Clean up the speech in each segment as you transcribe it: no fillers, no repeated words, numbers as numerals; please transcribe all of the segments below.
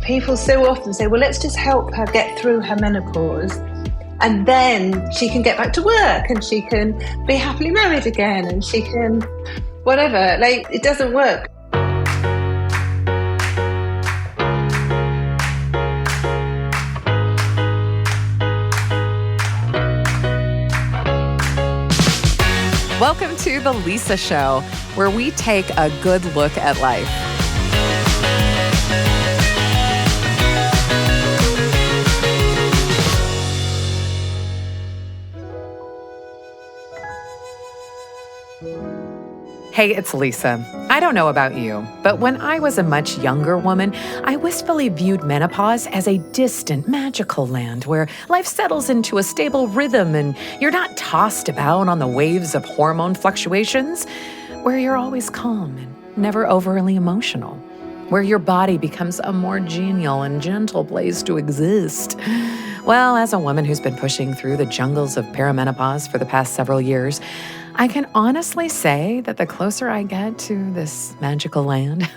people so often say, well, let's just help her get through her menopause and then she can get back to work and she can be happily married again and she can whatever. Like, it doesn't work. Welcome to The Lisa Show, where we take a good look at life. Hey, it's Lisa. I don't know about you, but when I was a much younger woman, I wistfully viewed menopause as a distant, magical land where life settles into a stable rhythm and you're not tossed about on the waves of hormone fluctuations, where you're always calm and never overly emotional, where your body becomes a more genial and gentle place to exist. Well, as a woman who's been pushing through the jungles of perimenopause for the past several years, I can honestly say that the closer I get to this magical land,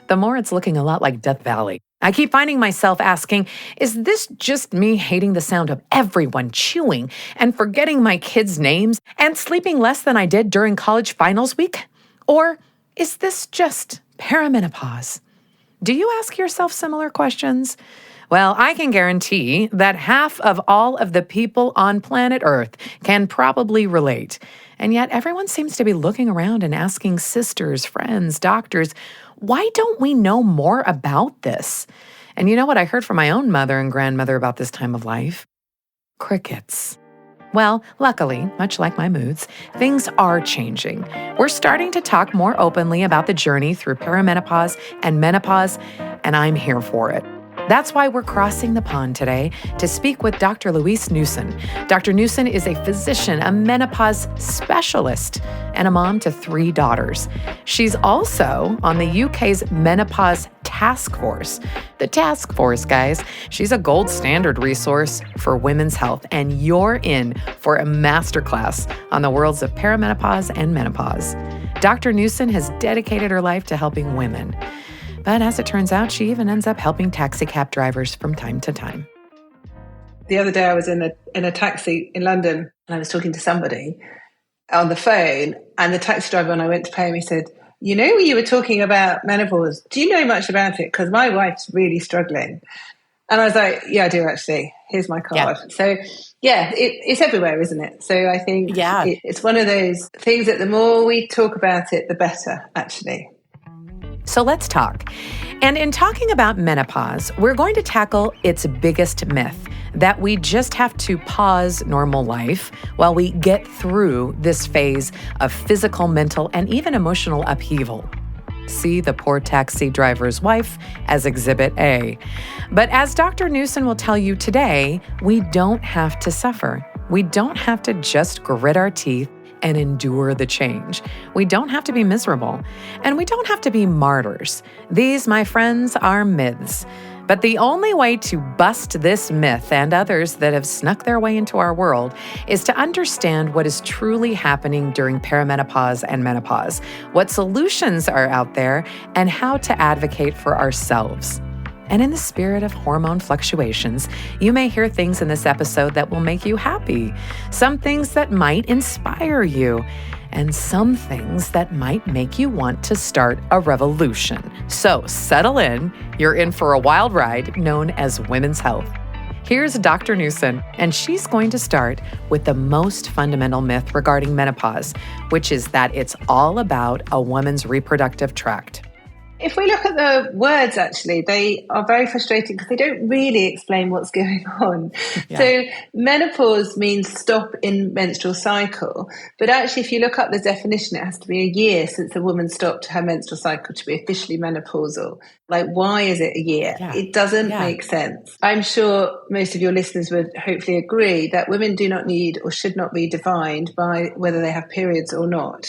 the more it's looking a lot like Death Valley. I keep finding myself asking, is this just me hating the sound of everyone chewing and forgetting my kids' names and sleeping less than I did during college finals week? Or is this just perimenopause? Do you ask yourself similar questions? Well, I can guarantee that half of all of the people on planet Earth can probably relate. And yet everyone seems to be looking around and asking sisters, friends, doctors, why don't we know more about this? And you know what I heard from my own mother and grandmother about this time of life? Crickets. Well, luckily, much like my moods, things are changing. We're starting to talk more openly about the journey through perimenopause and menopause, and I'm here for it. That's why we're crossing the pond today to speak with Dr. Louise Newson. Dr. Newson is a physician, a menopause specialist, and a mom to 3 daughters. She's also on the UK's Menopause Taskforce. The Taskforce, guys, she's a gold standard resource for women's health, and you're in for a masterclass on the worlds of perimenopause and menopause. Dr. Newson has dedicated her life to helping women. But as it turns out, she even ends up helping taxi cab drivers from time to time. The other day I was in a taxi in London and I was talking to somebody on the phone, and the taxi driver, when I went to pay him, he said, you know, you were talking about menopause. Do you know much about it? Because my wife's really struggling. And I was like, yeah, I do actually. Here's my card. Yeah. So yeah, it's everywhere, isn't it? So I think it's one of those things that the more we talk about it, the better, actually. So let's talk. And in talking about menopause, we're going to tackle its biggest myth, that we just have to pause normal life while we get through this phase of physical, mental, and even emotional upheaval. See the poor taxi driver's wife as Exhibit A. But as Dr. Newson will tell you today, we don't have to suffer. We don't have to just grit our teeth and endure the change. We don't have to be miserable, and we don't have to be martyrs. These, my friends, are myths. But the only way to bust this myth and others that have snuck their way into our world is to understand what is truly happening during perimenopause and menopause, what solutions are out there, and how to advocate for ourselves. And in the spirit of hormone fluctuations, you may hear things in this episode that will make you happy, some things that might inspire you, and some things that might make you want to start a revolution. So settle in. You're in for a wild ride known as women's health. Here's Dr. Newson, and she's going to start with the most fundamental myth regarding menopause, which is that it's all about a woman's reproductive tract. If we look at the words, actually, they are very frustrating because they don't really explain what's going on. Yeah. So menopause means stop in menstrual cycle. But actually, if you look up the definition, it has to be a year since a woman stopped her menstrual cycle to be officially menopausal. Like, why is it a year? Yeah. It doesn't make sense. I'm sure most of your listeners would hopefully agree that women do not need or should not be defined by whether they have periods or not.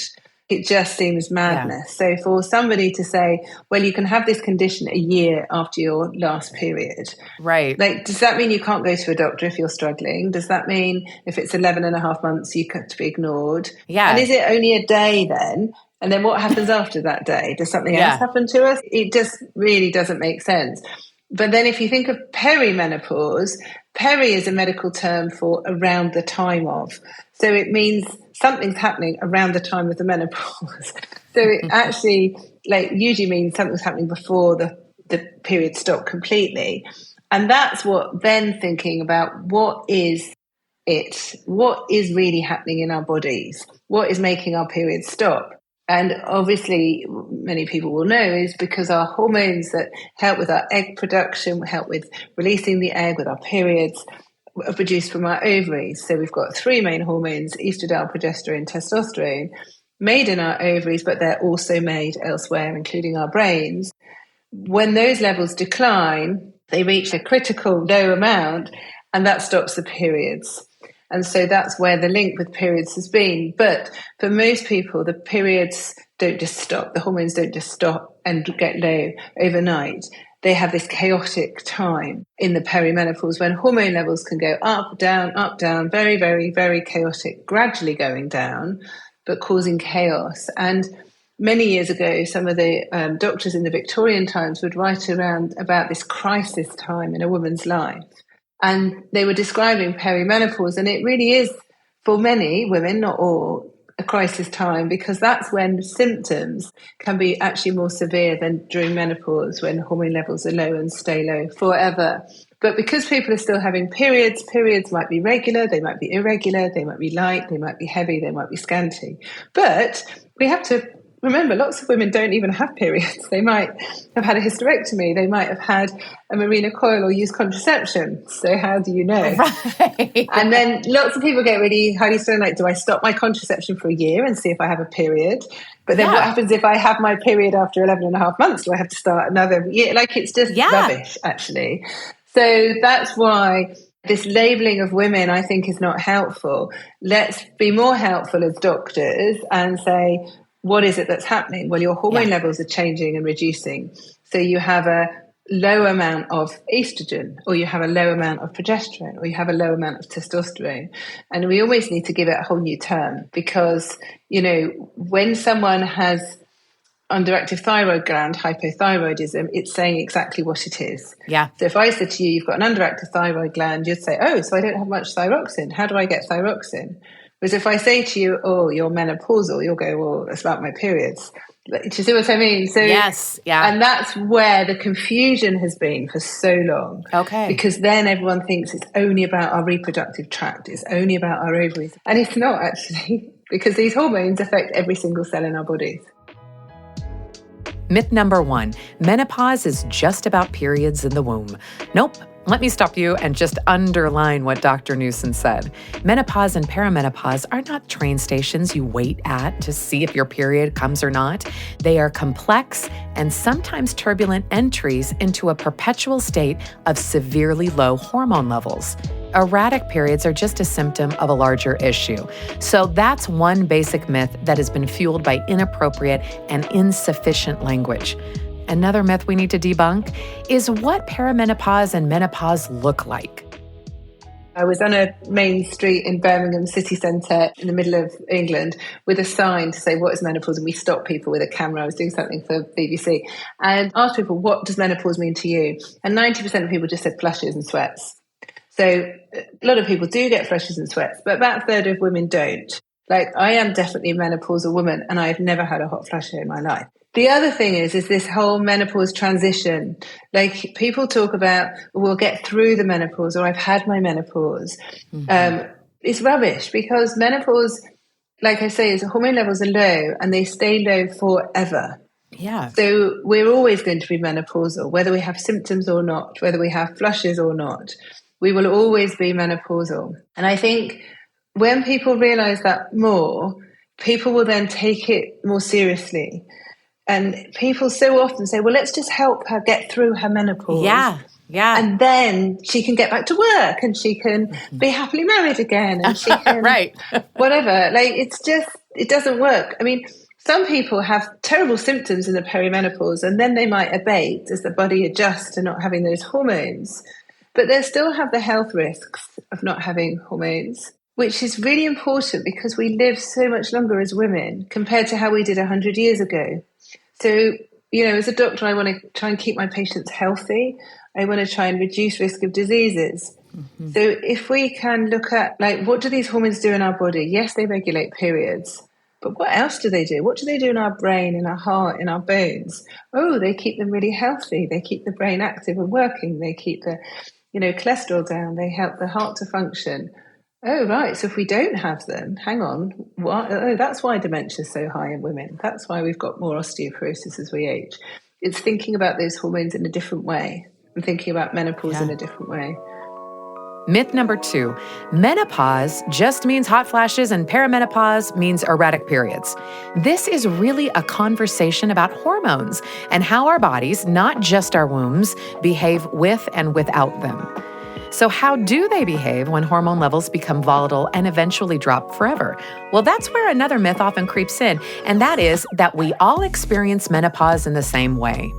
It just seems madness. Yeah. So for somebody to say, well, you can have this condition a year after your last period. Right. Like, does that mean you can't go to a doctor if you're struggling? Does that mean if it's 11 and a half months, you have to be ignored? Yeah. And is it only a day then? And then what happens after that day? Does something else happen to us? It just really doesn't make sense. But then if you think of perimenopause, peri is a medical term for around the time of. So it means something's happening around the time of the menopause. So it actually usually means something's happening before the period stopped completely. And that's what then thinking about what is really happening in our bodies, what is making our periods stop. And obviously, many people will know is because our hormones that help with our egg production, help with releasing the egg with our periods, are produced from our ovaries. So we've got three main hormones, estradiol, progesterone, testosterone, made in our ovaries, but they're also made elsewhere, including our brains. When those levels decline, they reach a critical low amount, and that stops the periods. And so that's where the link with periods has been. But for most people, the periods don't just stop. The hormones don't just stop and get low overnight. They have this chaotic time in the perimenopause when hormone levels can go up, down, very, very, very chaotic, gradually going down, but causing chaos. And many years ago, some of the doctors in the Victorian times would write around about this crisis time in a woman's life. And they were describing perimenopause, and it really is, for many women, not all, a crisis time, because that's when symptoms can be actually more severe than during menopause, when hormone levels are low and stay low forever. But because people are still having periods might be regular, they might be irregular, they might be light, they might be heavy, they might be scanty. But we have to remember, lots of women don't even have periods. They might have had a hysterectomy. They might have had a Mirena coil or used contraception. So how do you know? Right. And then lots of people get really highly strung, like, do I stop my contraception for a year and see if I have a period? But then what happens if I have my period after 11 and a half months? Do I have to start another year? It's just rubbish, actually. So that's why this labeling of women, I think, is not helpful. Let's be more helpful as doctors and say, what is it that's happening? Well, your hormone levels are changing and reducing. So you have a low amount of estrogen, or you have a low amount of progesterone, or you have a low amount of testosterone. And we always need to give it a whole new term because, when someone has underactive thyroid gland, hypothyroidism, it's saying exactly what it is. Yeah. So if I said to you, you've got an underactive thyroid gland, you'd say, oh, so I don't have much thyroxine. How do I get thyroxine? Whereas if I say to you, oh, you're menopausal, you'll go, well, it's about my periods. Do you see what I mean? So yes, yeah. And that's where the confusion has been for so long. Okay. Because then everyone thinks it's only about our reproductive tract, it's only about our ovaries. And it's not actually, because these hormones affect every single cell in our bodies. Myth number 1, menopause is just about periods in the womb. Nope. Let me stop you and just underline what Dr. Newson said. Menopause and perimenopause are not train stations you wait at to see if your period comes or not. They are complex and sometimes turbulent entries into a perpetual state of severely low hormone levels. Erratic periods are just a symptom of a larger issue. So that's one basic myth that has been fueled by inappropriate and insufficient language. Another myth we need to debunk is what perimenopause and menopause look like. I was on a main street in Birmingham city centre in the middle of England with a sign to say, what is menopause? And we stopped people with a camera. I was doing something for BBC and asked people, what does menopause mean to you? And 90% of people just said flushes and sweats. So a lot of people do get flushes and sweats, but about a third of women don't. I am definitely a menopausal woman and I've never had a hot flush in my life. The other thing is this whole menopause transition. People talk about, we'll get through the menopause, or I've had my menopause. Mm-hmm. It's rubbish because menopause, like I say, is hormone levels are low and they stay low forever. Yeah. So we're always going to be menopausal, whether we have symptoms or not, whether we have flushes or not. We will always be menopausal. And I think when people realize that more, people will then take it more seriously. And people so often say, well, let's just help her get through her menopause. Yeah. And then she can get back to work and she can be happily married again and she can right. whatever. It doesn't work. I mean, some people have terrible symptoms in the perimenopause and then they might abate as the body adjusts to not having those hormones. But they still have the health risks of not having hormones, which is really important because we live so much longer as women compared to how we did 100 years ago. So as a doctor, I want to try and keep my patients healthy. I want to try and reduce risk of diseases. Mm-hmm. So if we can look at, what do these hormones do in our body? Yes, they regulate periods. But what else do they do? What do they do in our brain, in our heart, in our bones? Oh, they keep them really healthy. They keep the brain active and working. They keep the, cholesterol down. They help the heart to function. Oh, right. So if we don't have them, hang on. What? Oh, that's why dementia is so high in women. That's why we've got more osteoporosis as we age. It's thinking about those hormones in a different way and thinking about menopause in a different way. Myth number 2, menopause just means hot flashes and perimenopause means erratic periods. This is really a conversation about hormones and how our bodies, not just our wombs, behave with and without them. So how do they behave when hormone levels become volatile and eventually drop forever? Well, that's where another myth often creeps in, and that is that we all experience menopause in the same way.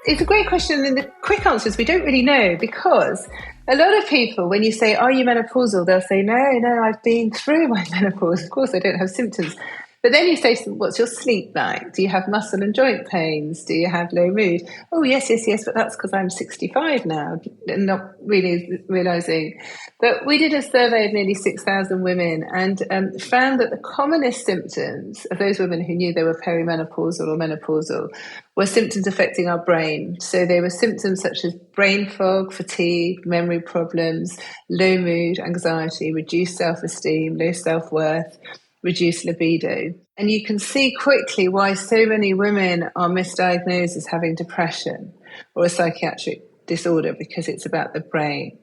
It's a great question, and the quick answer is we don't really know, because a lot of people, when you say, are you menopausal? They'll say, no, I've been through my menopause. Of course, I don't have symptoms. But then you say, what's your sleep like? Do you have muscle and joint pains? Do you have low mood? Oh, yes, but that's because I'm 65 now, and not really realising. But we did a survey of nearly 6,000 women and found that the commonest symptoms of those women who knew they were perimenopausal or menopausal were symptoms affecting our brain. So they were symptoms such as brain fog, fatigue, memory problems, low mood, anxiety, reduced self-esteem, low self-worth, reduced libido. And you can see quickly why so many women are misdiagnosed as having depression or a psychiatric disorder, because it's about the brain.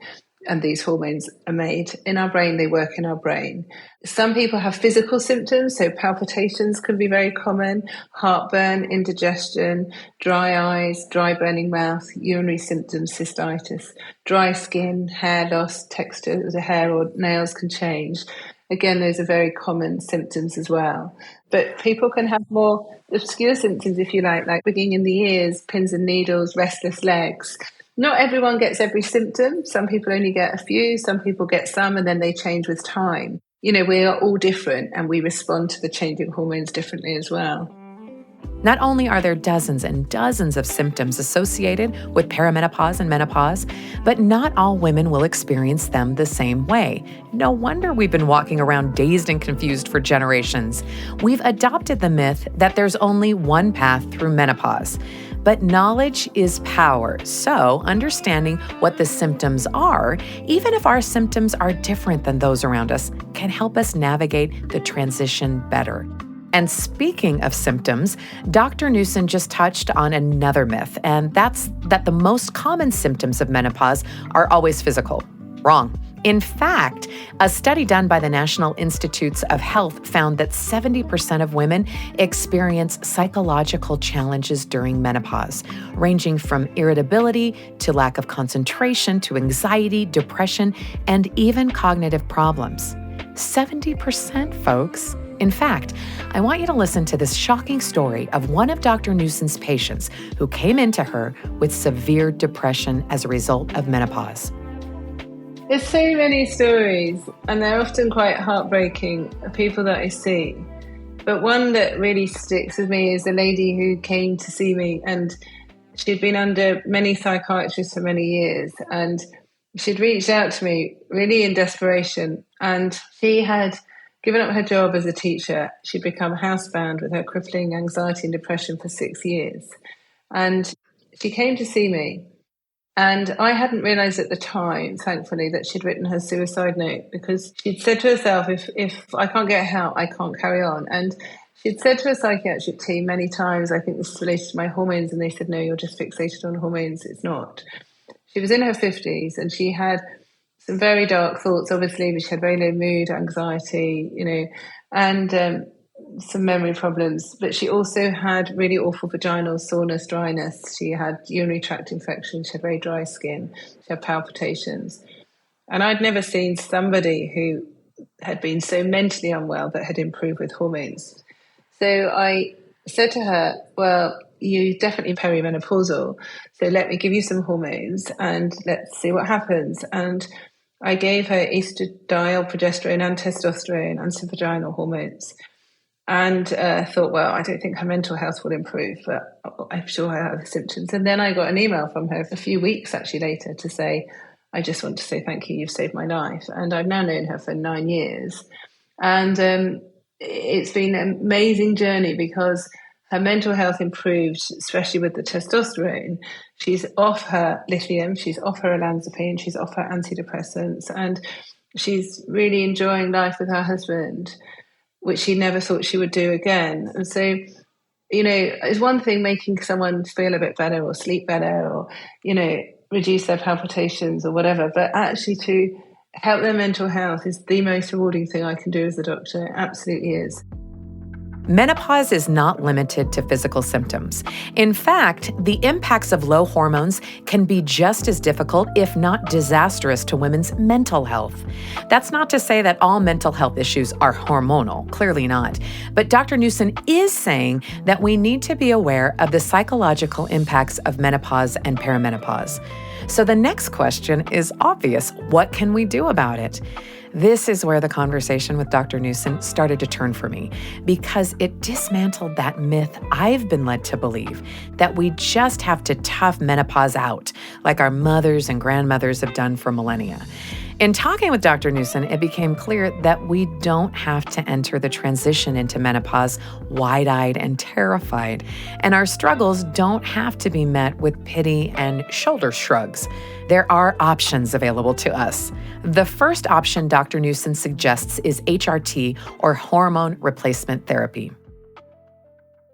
And these hormones are made in our brain, they work in our brain. Some people have physical symptoms, so palpitations can be very common, heartburn, indigestion, dry eyes, dry burning mouth, urinary symptoms, cystitis, dry skin, hair loss, texture of the hair or nails can change. Again, those are very common symptoms as well. But people can have more obscure symptoms, if you like ringing in the ears, pins and needles, restless legs. Not everyone gets every symptom. Some people only get a few, some people get some, and then they change with time. We are all different, and we respond to the changing hormones differently as well. Not only are there dozens and dozens of symptoms associated with perimenopause and menopause, but not all women will experience them the same way. No wonder we've been walking around dazed and confused for generations. We've adopted the myth that there's only one path through menopause. But knowledge is power, so understanding what the symptoms are, even if our symptoms are different than those around us, can help us navigate the transition better. And speaking of symptoms, Dr. Newson just touched on another myth, and that's that the most common symptoms of menopause are always physical. Wrong. In fact, a study done by the National Institutes of Health found that 70% of women experience psychological challenges during menopause, ranging from irritability to lack of concentration to anxiety, depression, and even cognitive problems. 70%, folks. In fact, I want you to listen to this shocking story of one of Dr. Newson's patients who came into her with severe depression as a result of menopause. There's so many stories, and they're often quite heartbreaking, people that I see. But one that really sticks with me is a lady who came to see me, and she'd been under many psychiatrists for many years, and she'd reached out to me really in desperation, and she had given up her job as a teacher. She'd become housebound with her crippling anxiety and depression for 6 years. And she came to see me. And I hadn't realised at the time, thankfully, that she'd written her suicide note, because she'd said to herself, if I can't get help, I can't carry on. And she'd said to her psychiatric team many times, I think this is related to my hormones. And they said, no, you're just fixated on hormones. It's not. She was in her 50s and she had some very dark thoughts, obviously, but she had very low mood, anxiety, and some memory problems. But she also had really awful vaginal soreness, dryness. She had urinary tract infection. She had very dry skin. She had palpitations. And I'd never seen somebody who had been so mentally unwell but had improved with hormones. So I said to her, well, you're definitely perimenopausal, so let me give you some hormones and let's see what happens. And I gave her estradiol, progesterone and testosterone and some vaginal hormones. and thought, well, I don't think her mental health will improve, but I'm sure I have the symptoms. And then I got an email from her a few weeks actually later to say, I just want to say thank you, you've saved my life. And I've now known her for 9 years. And it's been an amazing journey because her mental health improved, especially with the testosterone. She's off her lithium, she's off her olanzapine, she's off her antidepressants, and she's really enjoying life with her husband, which she never thought she would do again. And so, it's one thing making someone feel a bit better or sleep better or, reduce their palpitations or whatever, but actually to help their mental health is the most rewarding thing I can do as a doctor. It absolutely is. Menopause is not limited to physical symptoms. In fact, the impacts of low hormones can be just as difficult, if not disastrous, to women's mental health. That's not to say that all mental health issues are hormonal, clearly not. But Dr. Newson is saying that we need to be aware of the psychological impacts of menopause and perimenopause. So the next question is obvious. What can we do about it? This is where the conversation with Dr. Newson started to turn for me, because it dismantled that myth I've been led to believe, that we just have to tough menopause out, like our mothers and grandmothers have done for millennia. In talking with Dr. Newson, it became clear that we don't have to enter the transition into menopause wide-eyed and terrified, and our struggles don't have to be met with pity and shoulder shrugs. There are options available to us. The first option Dr. Newson suggests is HRT, or hormone replacement therapy.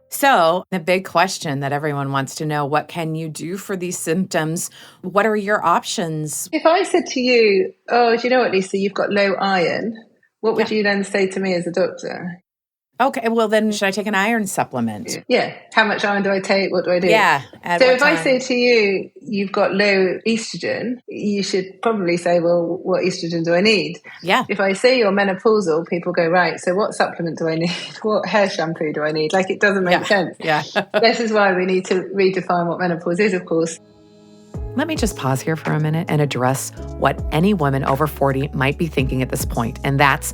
So the big question that everyone wants to know, what can you do for these symptoms? What are your options? If I said to you, oh, do you know what, Lisa, you've got low iron, what would you then say to me as a doctor? Okay, well then should I take an iron supplement? Yeah. How much iron do I take? What do I do? Yeah. So if I say to you, you've got low estrogen, you should probably say, well, what estrogen do I need? Yeah. If I say you're menopausal, people go, right, so what supplement do I need? What hair shampoo do I need? Like, it doesn't make sense. Yeah. This is why we need to redefine what menopause is, of course. Let me just pause here for a minute and address what any woman over 40 might be thinking at this point, and that's,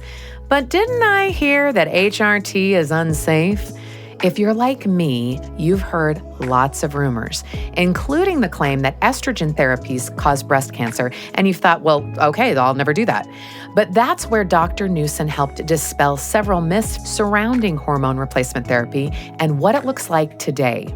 but didn't I hear that HRT is unsafe? If you're like me, you've heard lots of rumors, including the claim that estrogen therapies cause breast cancer, and you've thought, well, okay, I'll never do that. But that's where Dr. Newson helped dispel several myths surrounding hormone replacement therapy and what it looks like today.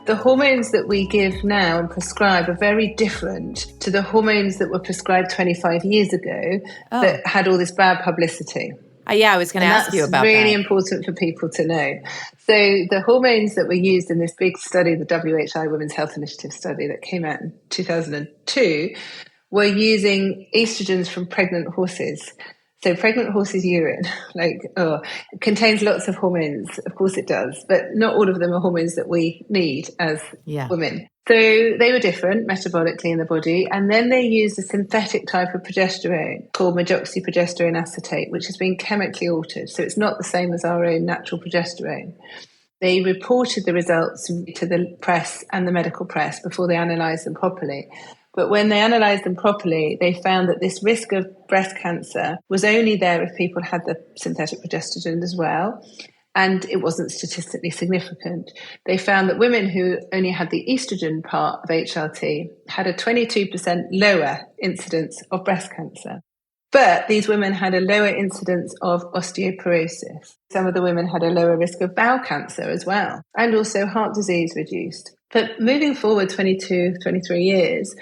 The hormones that we give now and prescribe are very different to the hormones that were prescribed 25 years ago that had all this bad publicity. I was going to ask you about that. That's really important for people to know. So the hormones that were used in this big study, the WHI Women's Health Initiative study that came out in 2002, were using estrogens from pregnant horses. So pregnant horses' urine, contains lots of hormones. Of course it does, but not all of them are hormones that we need as women. So they were different metabolically in the body. And then they used a synthetic type of progesterone called medroxyprogesterone acetate, which has been chemically altered. So it's not the same as our own natural progesterone. They reported the results to the press and the medical press before they analysed them properly. But when they analysed them properly, they found that this risk of breast cancer was only there if people had the synthetic progesterone as well, and it wasn't statistically significant. They found that women who only had the estrogen part of HRT had a 22% lower incidence of breast cancer. But these women had a lower incidence of osteoporosis. Some of the women had a lower risk of bowel cancer as well, and also heart disease reduced. But moving forward 22, 23 years,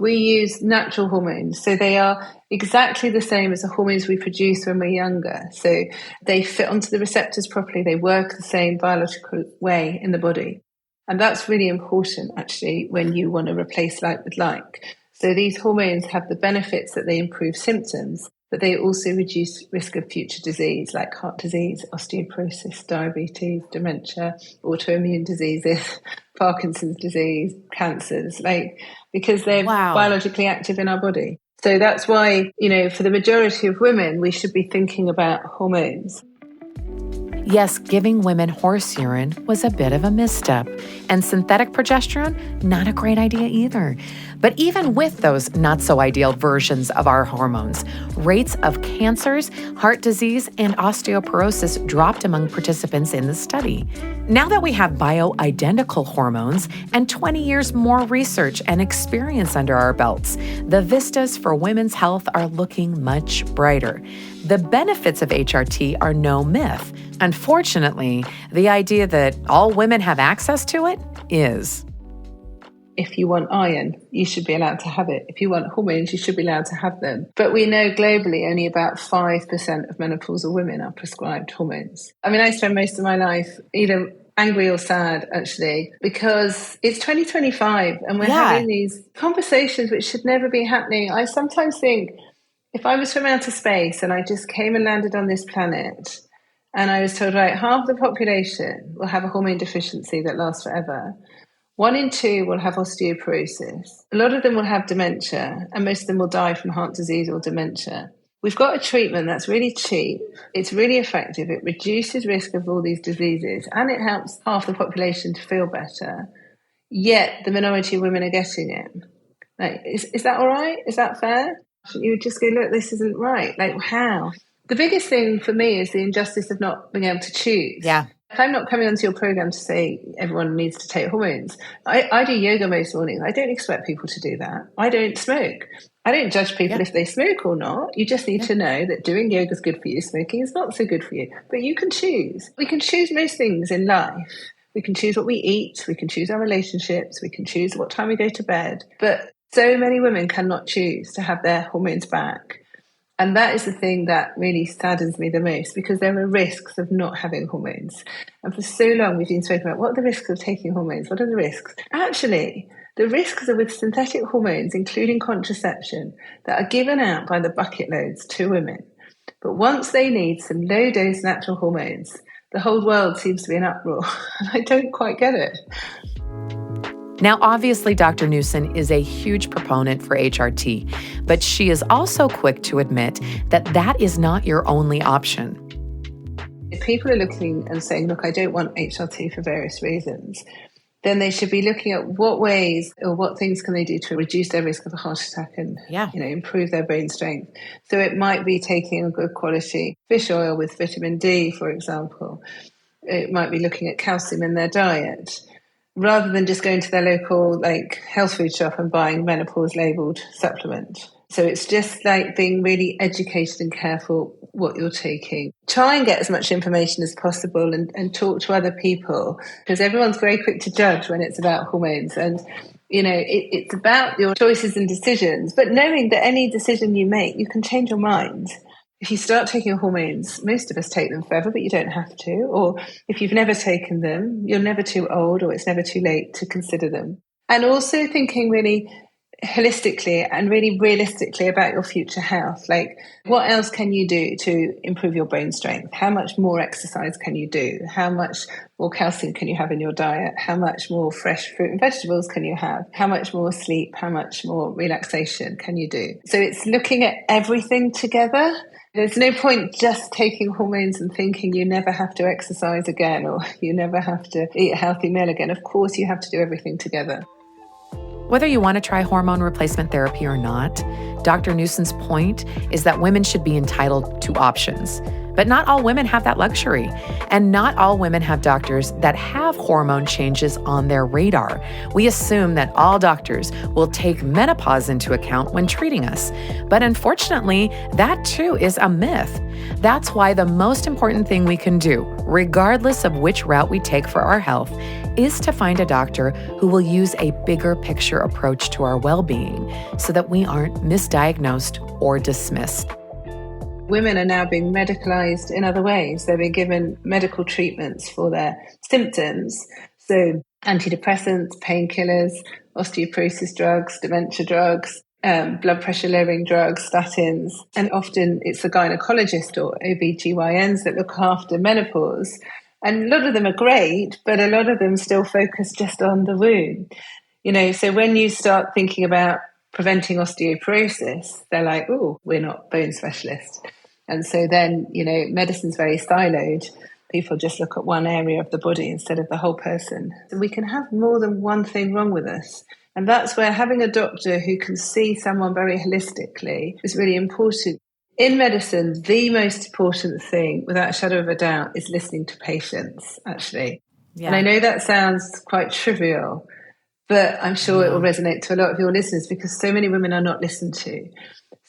we use natural hormones. So they are exactly the same as the hormones we produce when we're younger. So they fit onto the receptors properly. They work the same biological way in the body. And that's really important, actually, when you want to replace like with like. So these hormones have the benefits that they improve symptoms, but they also reduce risk of future disease like heart disease, osteoporosis, diabetes, dementia, autoimmune diseases, Parkinson's disease, cancers, because they're biologically active in our body. So that's why, for the majority of women, we should be thinking about hormones. Yes, giving women horse urine was a bit of a misstep, and synthetic progesterone, not a great idea either. But even with those not-so-ideal versions of our hormones, rates of cancers, heart disease, and osteoporosis dropped among participants in the study. Now that we have bioidentical hormones and 20 years more research and experience under our belts, the vistas for women's health are looking much brighter. The benefits of HRT are no myth. Unfortunately, the idea that all women have access to it is. If you want iron, you should be allowed to have it. If you want hormones, you should be allowed to have them. But we know globally only about 5% of menopausal women are prescribed hormones. I mean, I spend most of my life either angry or sad, actually, because it's 2025 and we're having these conversations which should never be happening. I sometimes think if I was from outer space and I just came and landed on this planet and I was told, right, half the population will have a hormone deficiency that lasts forever. 1 in 2 will have osteoporosis. A lot of them will have dementia, and most of them will die from heart disease or dementia. We've got a treatment that's really cheap. It's really effective. It reduces risk of all these diseases, and it helps half the population to feel better. Yet the minority of women are getting it. Like, is that all right? Is that fair? You would just go, look, this isn't right. Like, how? The biggest thing for me is the injustice of not being able to choose. Yeah. If I'm not coming onto your program to say everyone needs to take hormones, I do yoga most mornings. I don't expect people to do that. I don't smoke. I don't judge people if they smoke or not. You just need to know that doing yoga is good for you. Smoking is not so good for you. But you can choose. We can choose most things in life. We can choose what we eat. We can choose our relationships. We can choose what time we go to bed. But so many women cannot choose to have their hormones back. And that is the thing that really saddens me the most, because there are risks of not having hormones. And for so long, we've been speaking about what are the risks of taking hormones? What are the risks? Actually, the risks are with synthetic hormones, including contraception, that are given out by the bucket loads to women. But once they need some low-dose natural hormones, the whole world seems to be in uproar. And I don't quite get it. Now, obviously, Dr. Newson is a huge proponent for HRT, but she is also quick to admit that that is not your only option. If people are looking and saying, look, I don't want HRT for various reasons, then they should be looking at what ways or what things can they do to reduce their risk of a heart attack and improve their brain strength. So it might be taking a good quality fish oil with vitamin D, for example. It might be looking at calcium in their diet, rather than just going to their local health food shop and buying menopause labelled supplement. So it's just like being really educated and careful what you're taking. Try and get as much information as possible and talk to other people, because everyone's very quick to judge when it's about hormones. And, it's about your choices and decisions, but knowing that any decision you make, you can change your mind. If you start taking hormones, most of us take them forever, but you don't have to. Or if you've never taken them, you're never too old or it's never too late to consider them. And also thinking really holistically and really realistically about your future health. Like, what else can you do to improve your brain strength? How much more exercise can you do? How much more calcium can you have in your diet? How much more fresh fruit and vegetables can you have? How much more sleep? How much more relaxation can you do? So it's looking at everything together. There's no point just taking hormones and thinking you never have to exercise again or you never have to eat a healthy meal again. Of course, you have to do everything together. Whether you want to try hormone replacement therapy or not, Dr. Newson's point is that women should be entitled to options. But not all women have that luxury, and not all women have doctors that have hormone changes on their radar. We assume that all doctors will take menopause into account when treating us, but unfortunately, that too is a myth. That's why the most important thing we can do, regardless of which route we take for our health, is to find a doctor who will use a bigger picture approach to our well-being so that we aren't misdiagnosed or dismissed. Women are now being medicalized in other ways. They're being given medical treatments for their symptoms. So antidepressants, painkillers, osteoporosis drugs, dementia drugs, blood pressure lowering drugs, statins. And often it's the gynecologist or OBGYNs that look after menopause. And a lot of them are great, but a lot of them still focus just on the womb. So when you start thinking about preventing osteoporosis, they're like, oh, we're not bone specialists. And so then, medicine's very siloed. people just look at one area of the body instead of the whole person. So we can have more than one thing wrong with us. And that's where having a doctor who can see someone very holistically is really important. In medicine, the most important thing, without a shadow of a doubt, is listening to patients, actually. Yeah. And I know that sounds quite trivial, but I'm sure it will resonate to a lot of your listeners because so many women are not listened to.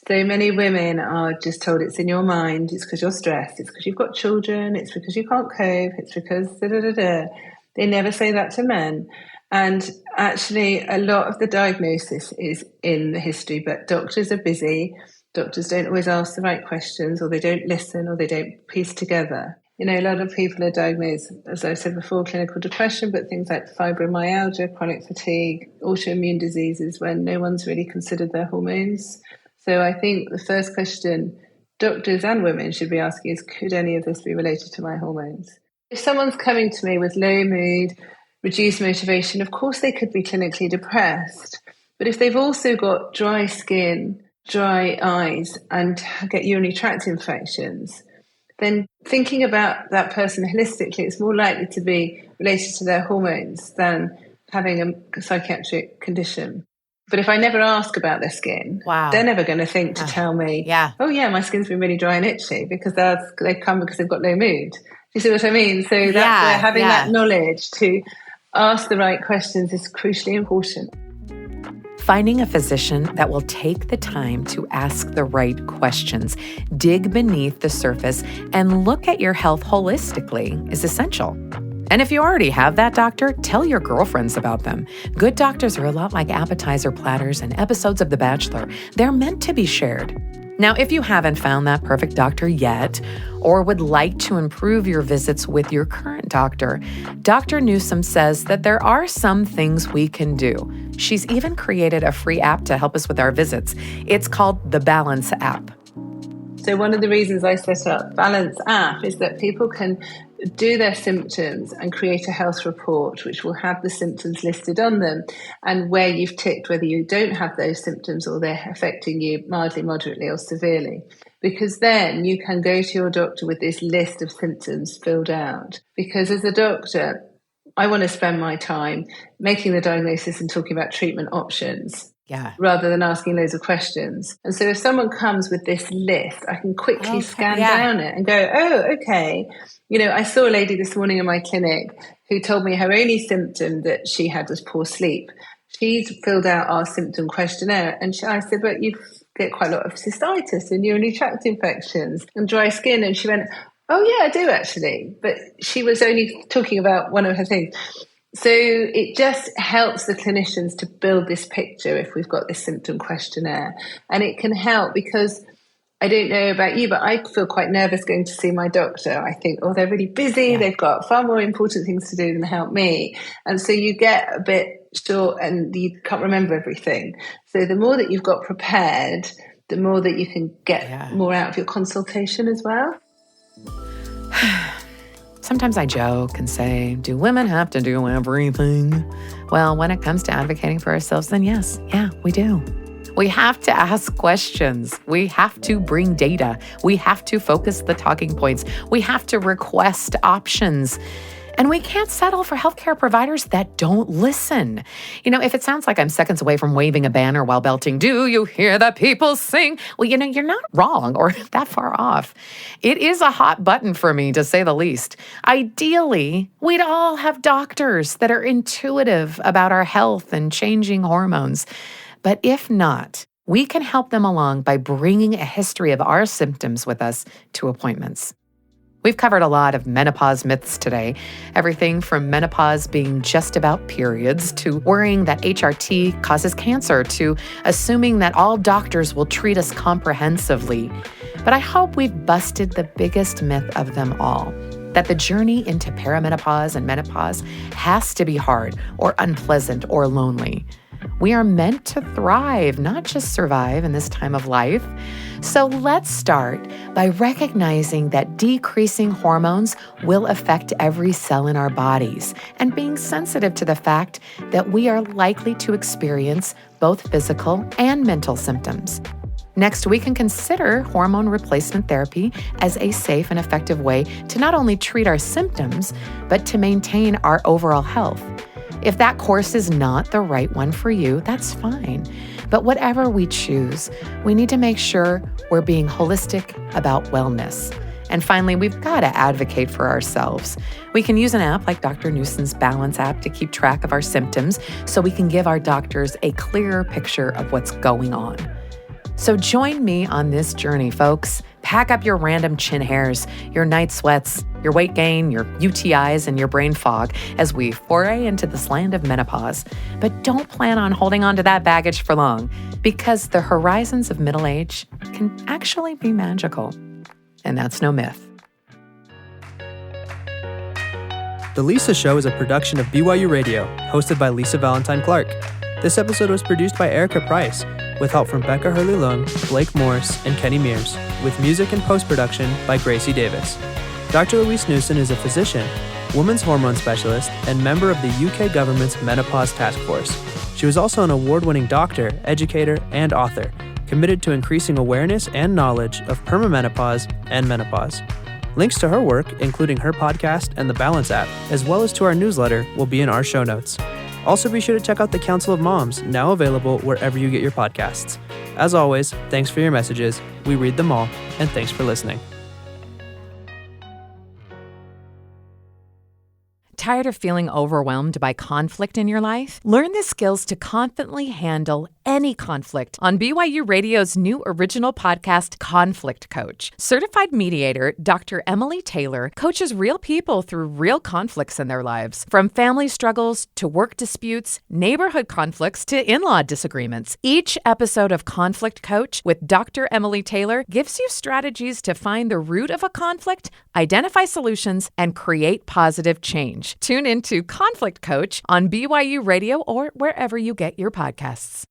So many women are just told it's in your mind, it's because you're stressed, it's because you've got children, it's because you can't cope, it's because da-da-da-da. They never say that to men. And actually, a lot of the diagnosis is in the history, but doctors are busy. Doctors don't always ask the right questions, or they don't listen, or they don't piece together. You know, a lot of people are diagnosed, as I said before, clinical depression, but things like fibromyalgia, chronic fatigue, autoimmune diseases when no one's really considered their hormones. So I think the first question doctors and women should be asking is, could any of this be related to my hormones? If someone's coming to me with low mood, reduced motivation, of course they could be clinically depressed. But if they've also got dry skin, dry eyes, and get urinary tract infections, then thinking about that person holistically, it's more likely to be related to their hormones than having a psychiatric condition. But if I never ask about their skin, they're never going to think to tell me, oh yeah, my skin's been really dry and itchy, because they come because they've got low mood. Do you see what I mean? So that's where having that knowledge to ask the right questions is crucially important. Finding a physician that will take the time to ask the right questions, dig beneath the surface, and look at your health holistically is essential. And if you already have that doctor, tell your girlfriends about them. Good doctors are a lot like appetizer platters and episodes of The Bachelor. They're meant to be shared. Now, if you haven't found that perfect doctor yet, or would like to improve your visits with your current doctor, Dr. Newsom says that there are some things we can do. She's even created a free app to help us with our visits. It's called the Balance app. So one of the reasons I set up Balance app is that people can do their symptoms and create a health report which will have the symptoms listed on them and where you've ticked whether you don't have those symptoms or they're affecting you mildly, moderately or severely. Because then you can go to your doctor with this list of symptoms filled out. Because as a doctor, I want to spend my time making the diagnosis and talking about treatment options. Rather than asking loads of questions. And so if someone comes with this list, I can quickly scan down it and go, oh, okay. You know, I saw a lady this morning in my clinic who told me her only symptom that she had was poor sleep. She'd filled out our symptom questionnaire and I said, but you get quite a lot of cystitis and urinary tract infections and dry skin. And she went, oh yeah, I do actually. But she was only talking about one of her things. So it just helps the clinicians to build this picture if we've got this symptom questionnaire. And it can help because I don't know about you, but I feel quite nervous going to see my doctor. I think, oh, they're really busy. They've got far more important things to do than help me. And so you get a bit short and you can't remember everything. So the more that you've got prepared, the more that you can get more out of your consultation as well. Sometimes I joke and say, do women have to do everything? Well, when it comes to advocating for ourselves, then yes, we do. We have to ask questions. We have to bring data. We have to focus the talking points. We have to request options. And we can't settle for healthcare providers that don't listen. You know, if it sounds like I'm seconds away from waving a banner while belting, do you hear the people sing? Well, you know, you're not wrong or that far off. It is a hot button for me, to say the least. Ideally, we'd all have doctors that are intuitive about our health and changing hormones. But if not, we can help them along by bringing a history of our symptoms with us to appointments. We've covered a lot of menopause myths today, everything from menopause being just about periods to worrying that HRT causes cancer to assuming that all doctors will treat us comprehensively. But I hope we've busted the biggest myth of them all, that the journey into perimenopause and menopause has to be hard or unpleasant or lonely. We are meant to thrive, not just survive in this time of life. So let's start by recognizing that decreasing hormones will affect every cell in our bodies and being sensitive to the fact that we are likely to experience both physical and mental symptoms. Next, we can consider hormone replacement therapy as a safe and effective way to not only treat our symptoms, but to maintain our overall health. If that course is not the right one for you, that's fine. But whatever we choose, we need to make sure we're being holistic about wellness. And finally, we've got to advocate for ourselves. We can use an app like Dr. Newson's Balance app to keep track of our symptoms so we can give our doctors a clearer picture of what's going on. So join me on this journey, folks. Pack up your random chin hairs, your night sweats, your weight gain, your UTIs, and your brain fog as we foray into this land of menopause. But don't plan on holding on to that baggage for long, because the horizons of middle age can actually be magical. And that's no myth. The Lisa Show is a production of BYU Radio, hosted by Lisa Valentine Clark. This episode was produced by Erica Price, with help from Becca Hurley-Lung, Blake Morris, and Kenny Mears, with music and post-production by Gracie Davis. Dr. Louise Newson is a physician, women's hormone specialist, and member of the UK government's Menopause Taskforce. She was also an award-winning doctor, educator, and author, committed to increasing awareness and knowledge of perimenopause and menopause. Links to her work, including her podcast and the Balance app, as well as to our newsletter, will be in our show notes. Also, be sure to check out the Council of Moms, now available wherever you get your podcasts. As always, thanks for your messages. We read them all, and thanks for listening. Tired of feeling overwhelmed by conflict in your life? Learn the skills to confidently handle any conflict on BYU Radio's new original podcast, Conflict Coach. Certified mediator Dr. Emily Taylor coaches real people through real conflicts in their lives, from family struggles to work disputes, neighborhood conflicts to in-law disagreements. Each episode of Conflict Coach with Dr. Emily Taylor gives you strategies to find the root of a conflict, identify solutions, and create positive change. Tune into Conflict Coach on BYU Radio or wherever you get your podcasts.